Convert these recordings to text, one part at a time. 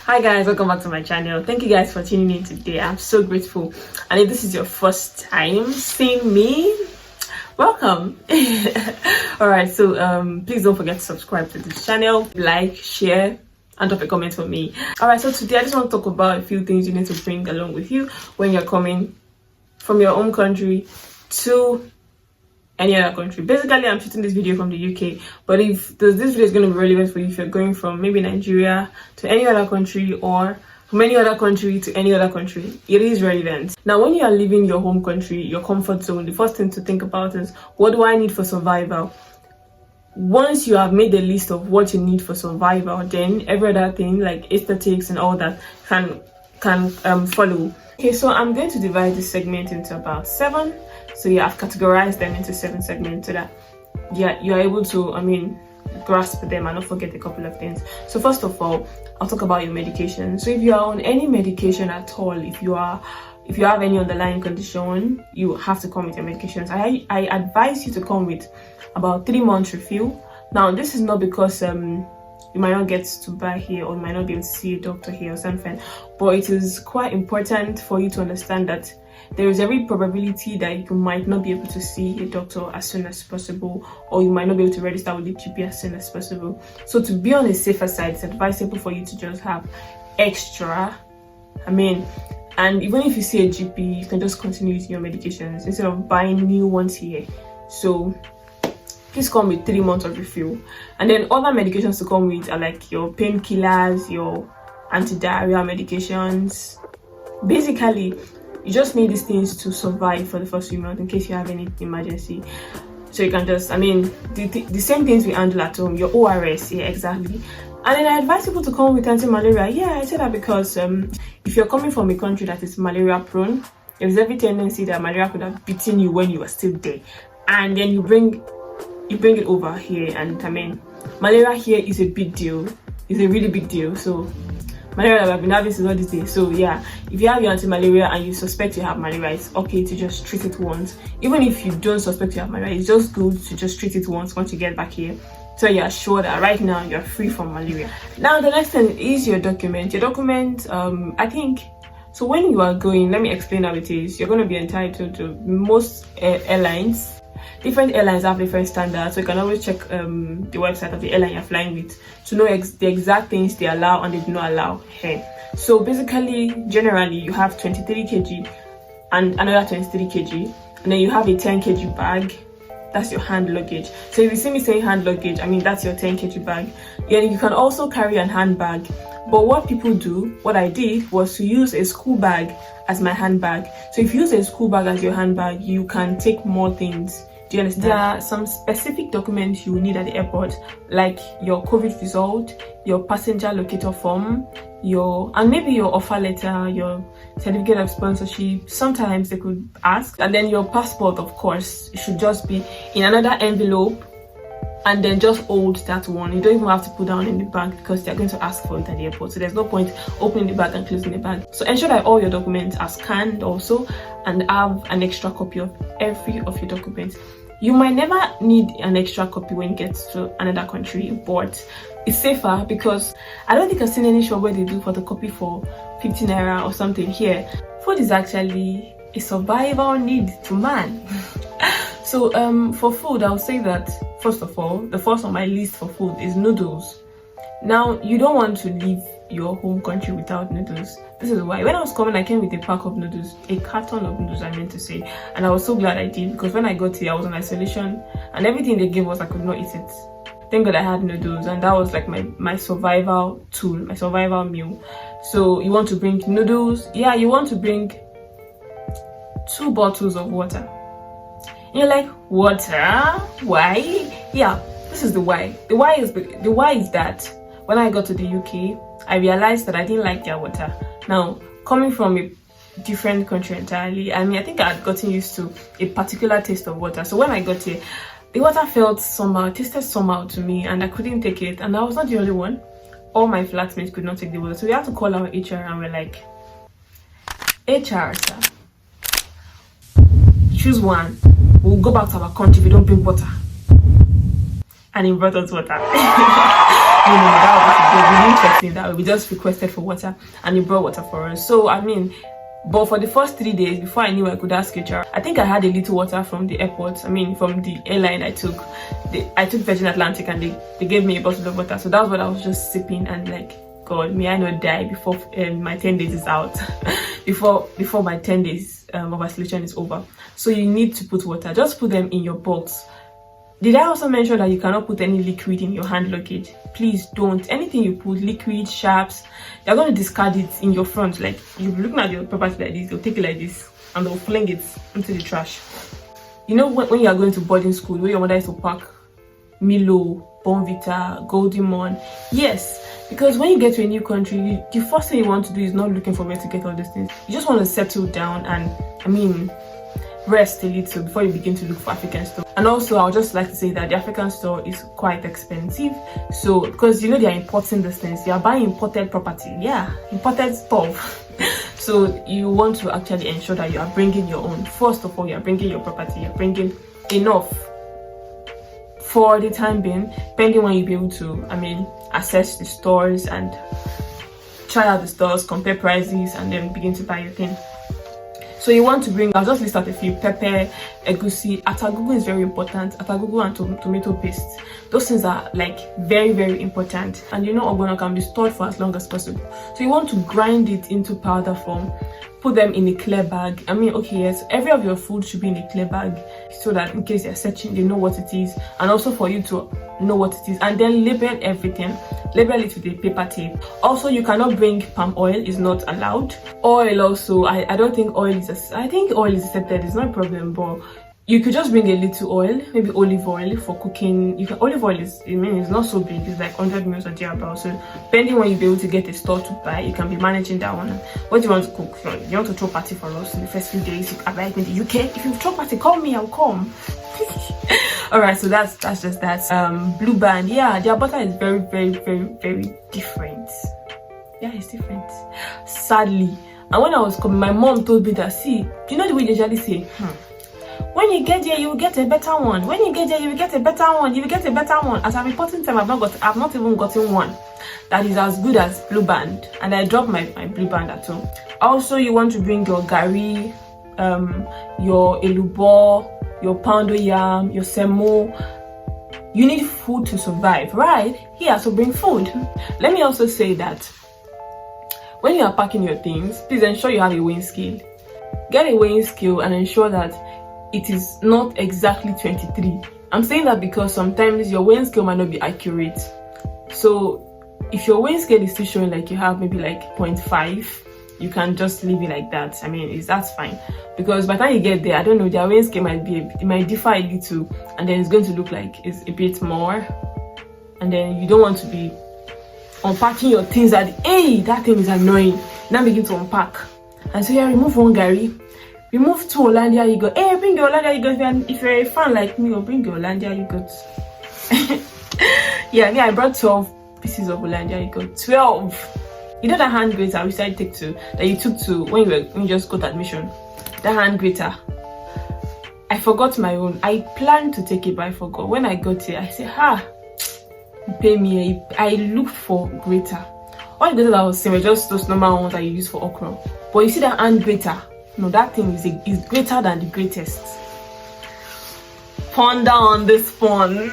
Hi guys, welcome back to my channel. Thank you guys for tuning in today. I'm so grateful. And if this is your first time seeing me, welcome. Alright, so please don't forget to subscribe to this channel, like, share, and drop a comment for me. Alright, so today I just want to talk about a few things you need to bring along with you when you're coming from your home country to any other country. Basically, I'm shooting this video from the UK, but if this video is going to be relevant for you if you're going from maybe Nigeria to any other country, or from any other country to any other country, it is relevant. Now, when you are leaving your home country, your comfort zone, the first thing to think about is, what do I need for survival? Once you have made a list of what you need for survival, then every other thing like aesthetics and all that can follow. Okay, so I'm going to divide this segment into about 7. So yeah, I've categorized them into 7 segments so that you're able to, grasp them and not forget a couple of things. So first of all, I'll talk about your medication. So if you are on any medication at all, if you have any underlying condition, you have to come with your medications. I advise you to come with about 3 months refill. Now, this is not because you might not get to buy here, or you might not be able to see a doctor here or something, but it is quite important for you to understand that there is every probability that you might not be able to see a doctor as soon as possible, or you might not be able to register with the GP as soon as possible. So to be on the safer side, it's advisable for you to just have extra. And even if you see a GP, you can just continue using your medications instead of buying new ones here. So please come with 3 months of refill. And then other medications to come with are like your painkillers, your anti-diarrhea medications. Basically, you just need these things to survive for the first few months in case you have any emergency. So you can just, the same things we handle at home, your ORS, yeah, exactly. And then I advise people to come with anti-malaria. Yeah, I say that because if you're coming from a country that is malaria prone, there's every tendency that malaria could have beaten you when you were still there. And then you bring it over here, and malaria here is a big deal. It's a really big deal. So malaria that I've been having since all this day. So yeah, if you have your anti-malaria and you suspect you have malaria, it's okay to just treat it once. Even if you don't suspect you have malaria, it's just good to just treat it once you get back here, so you're sure that right now you're free from malaria. Now the next thing is your document. Your document, I think, so when you are going, let me explain how it is. You're going to be entitled to most airlines. Different airlines have different standards, so you can always check the website of the airline you're flying with to know the exact things they allow and they do not allow here. So basically, generally, you have 23 kg and another 23 kg, and then you have a 10 kg bag. That's your hand luggage. So if you see me saying hand luggage, that's your 10 kg bag. Yeah, you can also carry a handbag. But what people do, what I did, was to use a school bag as my handbag. So if you use a school bag as your handbag, you can take more things. Do you understand? There are some specific documents you will need at the airport, like your COVID result, your passenger locator form, and maybe your offer letter, your certificate of sponsorship. Sometimes they could ask. And then your passport, of course, should just be in another envelope, and then just hold that one. You don't even have to put down in the bag because they're going to ask for it at the airport. So there's no point opening the bag and closing the bag. So ensure that all your documents are scanned also, and have an extra copy of every of your documents. You might never need an extra copy when you get to another country, but it's safer because I don't think I've seen any shop where they do photocopy for 15 naira or something. Here, food is actually a survival need to man. So for food, I'll say that first of all, the first on my list for food is noodles. Now, you don't want to leave your home country without noodles. This is why when I was coming, I came with a pack of noodles, a carton of noodles, I meant to say, and I was so glad I did, because when I got here, I was on isolation and everything they gave us, I could not eat it. Thank God I had noodles, and that was like my survival tool, my survival meal. So you want to bring noodles. Yeah, you want to bring 2 bottles of water. And you're like, water? Why? Yeah, this is the why. The why is that when I got to the UK, I realized that I didn't like their water. Now, coming from a different country entirely, I think I had gotten used to a particular taste of water. So when I got here, the water tasted somehow to me, and I couldn't take it. And I was not the only one. All my flatmates could not take the water. So we had to call our HR, and we're like, HR, sir, choose one. We'll go back to our country if we don't bring water. And he brought us water. No, that was we didn't text in that way. We just requested for water, and he brought water for us. So I mean, but for the first 3 days before I knew I could ask HR, I think I had a little water from the airport. I mean, from the airline I took. I took Virgin Atlantic, and they gave me a bottle of water. So that's what I was just sipping, and like, God, may I not die before my 10 days is out, before my 10 days of isolation is over. So you need to put water. Just put them in your box. Did I also mention that you cannot put any liquid in your hand luggage? Please don't. Anything you put, liquid, sharps, they're going to discard it in your front. Like, you're looking at your property like this, they'll take it like this, and they'll fling it into the trash. You know, when you are going to boarding school, where your mother is to pack Milo, Bonvita, Golden Mon. Yes, because when you get to a new country, the first thing you want to do is not looking for where to get all these things. You just want to settle down and, I mean, rest a little before you begin to look for African stuff. And also, I would just like to say that the African store is quite expensive. So, because you know they are importing these things, they are buying imported property. Yeah, imported stuff. So you want to actually ensure that you are bringing your own. First of all, you are bringing your property. You are bringing enough for the time being, depending when you'll be able to, I mean, access the stores and try out the stores, compare prices, and then begin to buy your thing. So you want to bring, I'll just list out a few: pepper, egusi, atagugu is very important, atagugu and tomato paste. Those things are like very, very important. And you know, ogbono can be stored for as long as possible. So you want to grind it into powder form, put them in a clear bag. I mean, okay, yes, every of your food should be in a clear bag so that in case they're searching, they know what it is, and also for you to know what it is. And then label everything. Label it with a paper tape. Also, you cannot bring palm oil, is not allowed. Oil also, I don't think oil is, I think oil is accepted, it's not a problem, but you could just bring a little oil, maybe olive oil for cooking. You can, olive oil is, I mean, it's not so big, it's like 100 mils or thereabout. So depending when you'll be able to get a store to buy, you can be managing that one. What do you want to cook? You want to throw party for us in the first few days? You arrive in the UK. If you throw party, call me, I'll come. All right, so that's just that. Blue Band, yeah, their butter is very, very, very, very different. Yeah, it's different, sadly. And when I was coming, my mom told me that, see, you know the way they usually say, when you get there, you will get a better one. When you get there, you will get a better one. You will get a better one. As I'm reporting time, I've not even gotten one that is as good as Blue Band, and I dropped my Blue Band at home. Also, you want to bring your gari, your elubo, your poundo yam, your semo. You need food to survive, right? Yeah, so bring food. Let me also say that when you are packing your things, please ensure you have a weighing scale. Get a weighing scale and ensure that it is not exactly 23. I'm saying that because sometimes your weighing scale might not be accurate. So if your weighing scale is still showing like you have maybe like 0.5, you can just leave it like that. I mean, that's fine, because by the time you get there, I don't know, their weighing scale might differ a little, and then it's going to look like it's a bit more, and then you don't want to be unpacking your things that, hey, that thing is annoying. Now begin to unpack, and so yeah, remove one gari, remove 2 Hollandia yogurt. Hey, bring your Hollandia yogurt. If you're a fan like me, or bring your Hollandia yogurt. Yeah, I brought 12 pieces of Hollandia yogurt. 12. You know that hand grater that you took to when you just got admission? That hand grater. I forgot my own. I planned to take it, but I forgot. When I got here, I said, pay me. I looked for grater. All the graters I was saying were just those normal ones that you use for okra. But you see that hand grater? No, that thing is greater than the greatest. Ponder on this one.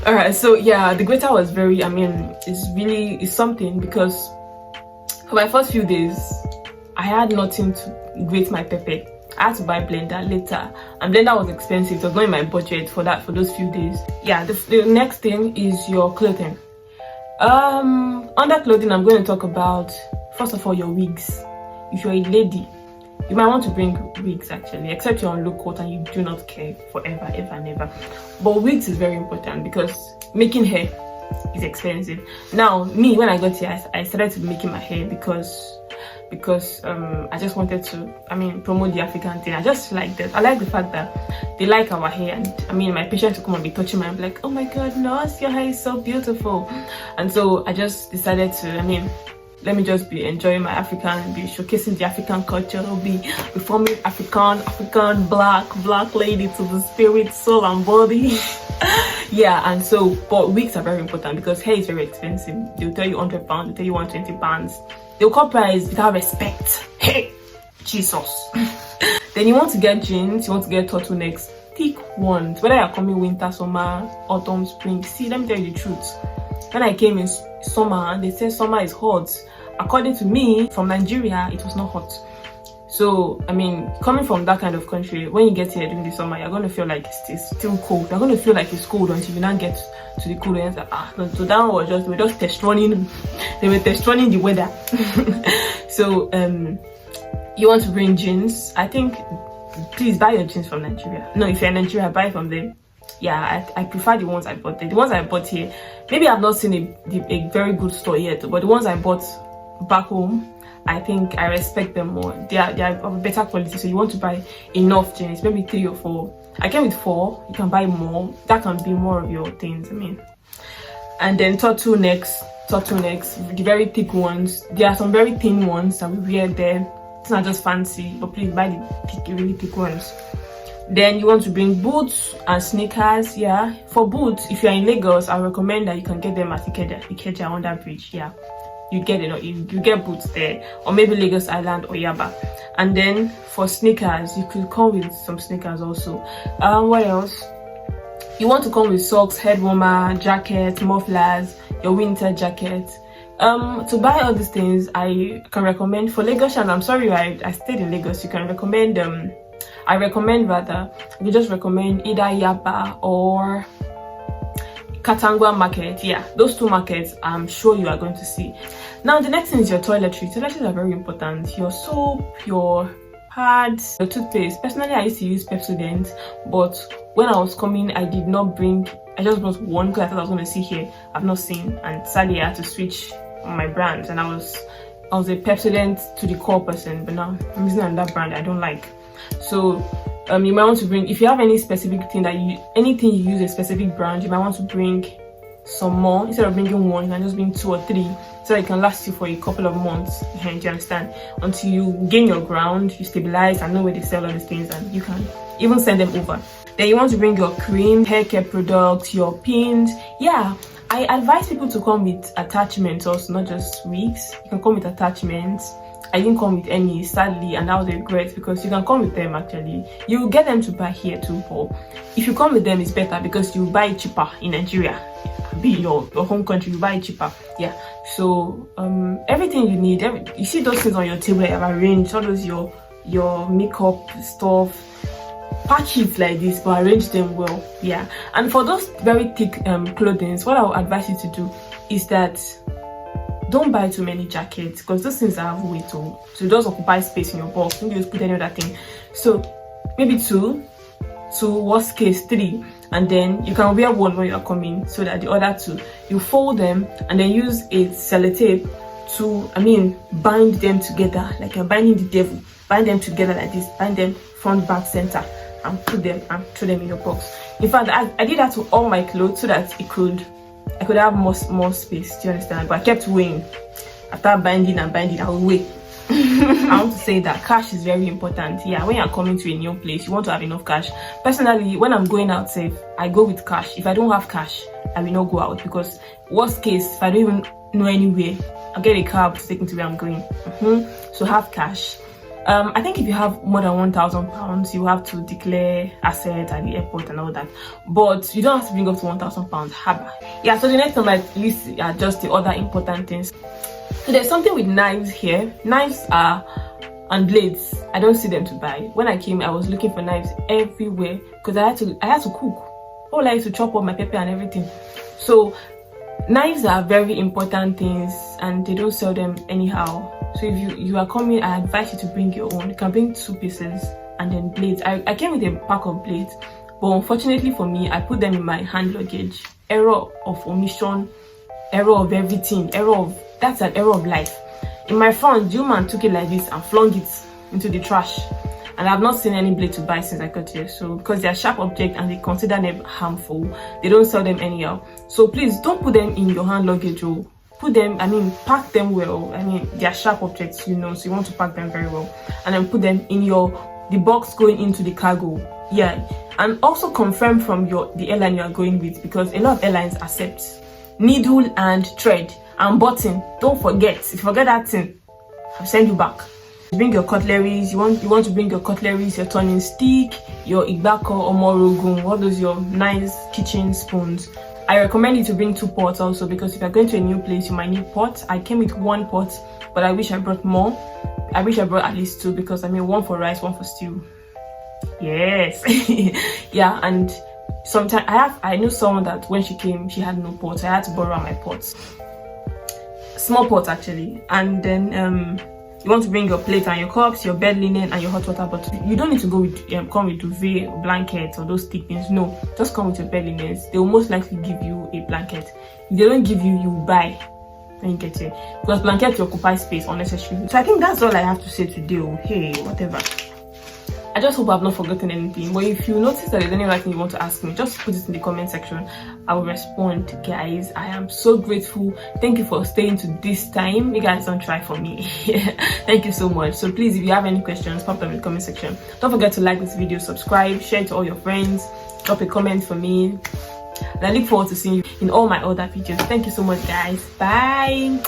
All right, so yeah, the grater was very, I mean, it's something, because for my first few days I had nothing to grate my pepper. I had to buy blender later, and blender was expensive. It was not in my budget for those few days. Yeah, the next thing is your clothing. Under clothing, I'm going to talk about, first of all, your wigs. If you're a lady, you might want to bring wigs, actually, except you're on low coat and you do not care forever, ever, never. But wigs is very important, because making hair is expensive. Now, me, when I got here, I started to be making my hair because I just wanted to, I mean, promote the African thing. I just like that. I like the fact that they like our hair, and I mean, my patients will come and be touching mine, like, oh my god, nurse, your hair is so beautiful. And so I just decided to, I mean, let me just be enjoying my African, be showcasing the African culture, be reforming African black lady to the spirit, soul and body. Yeah, and so, but wigs are very important because hair is very expensive. They'll tell you £100, they'll tell you £120. They'll call price without respect. Hey, Jesus. Then you want to get jeans, you want to get turtlenecks, thick ones. Whether you're coming winter, summer, autumn, spring. See, let me tell you the truth. When I came in summer, they said summer is hot. According to me, from Nigeria, it was not hot. So, I mean, coming from that kind of country, when you get here during the summer, you're going to feel like it's still cold. You're going to feel like it's cold until you now get to the cool ends. No, so that one was just, they were just test running. They were test running the weather. So, you want to bring jeans. I think, please buy your jeans from Nigeria. No, if you're in Nigeria, buy from them. Yeah, I prefer the ones I bought there. The ones I bought here, maybe I've not seen a very good store yet, but the ones I bought back home, I think I respect them more. They are of better quality, so you want to buy enough jeans, maybe 3 or 4. I came with 4. You can buy more. That can be more of your things, I mean. And then turtlenecks, the very thick ones. There are some very thin ones that we wear there. It's not just fancy, but please buy the really thick ones. Then you want to bring boots and sneakers. Yeah, for boots, if you're in Lagos, I recommend that you can get them at Ikeja under bridge. Yeah, you get it, you get boots there, or maybe Lagos Island or Yaba. And then for sneakers, you could come with some sneakers also. What else? You want to come with socks, head warmer, jacket, mufflers, your winter jacket. To buy all these things, I can recommend for Lagos, and I'm sorry I stayed in Lagos. You can recommend you just recommend either Yaba or Katangwa market. Yeah, those 2 markets I'm sure you are going to see. Now the next thing is your toiletries. Toiletries are very important. Your soap, your pads, your toothpaste. Personally, I used to use Pepsodent, but when I was coming, I did not bring. I just brought one because I thought I was going to see here. I've not seen, and sadly I had to switch on my brands, and I was a Pepsodent to the core person, but now I'm using another brand I don't like. So you might want to bring, if you have any specific thing anything you use a specific brand, you might want to bring some more. Instead of bringing 1, you can just bring 2 or 3 so that it can last you for a couple of months. Do you understand? Until you gain your ground, you stabilize and know where they sell all these things, and you can even send them over. Then you want to bring your cream, hair care products, your pins. Yeah, I advise people to come with attachments also, not just wigs. You can come with attachments. I didn't come with any, sadly, and that was a regret, because you can come with them actually. You will get them to buy here too, but if you come with them, it's better because you buy it cheaper in Nigeria. Be your home country, you buy it cheaper. Yeah. So everything you need, you see those things on your table, you have arranged all those your makeup stuff. Pack it like this, but arrange them well. Yeah. And for those very thick clothing, what I would advise you to do is that don't buy too many jackets, because those things have weight too, so it does occupy space in your box. You can just put any other thing. So maybe 2, worst case 3, and then you can wear 1 when you are coming, so that the other 2 you fold them and then use a sellotape to bind them together, like you're binding the devil. Bind them together like this, bind them front, back, center, and put them and throw them in your box. In fact, I did that to all my clothes so that I could have more space. Do you understand? But I kept weighing. After binding, I will weigh. I want to say that cash is very important. Yeah, when you're coming to a new place, you want to have enough cash. Personally, when I'm going out safe, I go with cash. If I don't have cash, I will not go out, because worst case, if I don't even know anywhere, I'll get a cab to take me to where I'm going. So have cash. I think if you have more than £1,000, you have to declare asset at the airport and all that. But you don't have to bring up to £1,000. Yeah, so the next on my list are just the other important things. So there's something with knives here. Knives and blades. I don't see them to buy. When I came, I was looking for knives everywhere because I had to cook. All I used to chop up my pepper and everything. So knives are very important things, and they don't sell them anyhow. So if you are coming, I advise you to bring your own. You can bring 2 pieces and then blades. I came with a pack of blades, but unfortunately for me, I put them in my hand luggage. Error of omission, error of everything, that's an error of life. In my front, Juman took it like this and flung it into the trash. And I've not seen any blade to buy since I got here. So because they are sharp object and they consider them harmful, they don't sell them anyhow. So please don't put them in your hand luggage. Put them, pack them well. They are sharp objects, so you want to pack them very well. And then put them in the box going into the cargo. Yeah, and also confirm from the airline you are going with, because a lot of airlines accept needle and thread and button. Don't forget. If you forget that thing, I'll send you back. Bring your cutleries. You want to bring your cutleries, your turning stick, your igbako, omorogun, all those your nice kitchen spoons. I recommend you to bring 2 pots also, because if you're going to a new place, you might need pots. I came with 1 pot, but I wish I brought more. I wish I brought at least 2, because I mean 1 for rice, 1 for stew. Yes. Yeah, and sometimes I knew someone that when she came, she had no pots. I had to borrow my pots. Small pots actually. And then you want to bring your plate and your cups, your bed linen, and your hot water bottle. You don't need to go with come with duvet or blankets or those thick things. No, just come with your bed linens. They will most likely give you a blanket. If they don't give you, you buy when you get here, because blankets occupy space unnecessarily. So I think that's all I have to say today. Oh, hey, whatever. I just hope I've not forgotten anything. But if you notice that there's any other thing you want to ask me, just put it in the comment section. I will respond, guys. I am so grateful. Thank you for staying to this time. You guys don't try for me. Thank you so much. So please, if you have any questions, pop them in the comment section. Don't forget to like this video, subscribe, share it to all your friends, drop a comment for me. And I look forward to seeing you in all my other videos. Thank you so much, guys. Bye.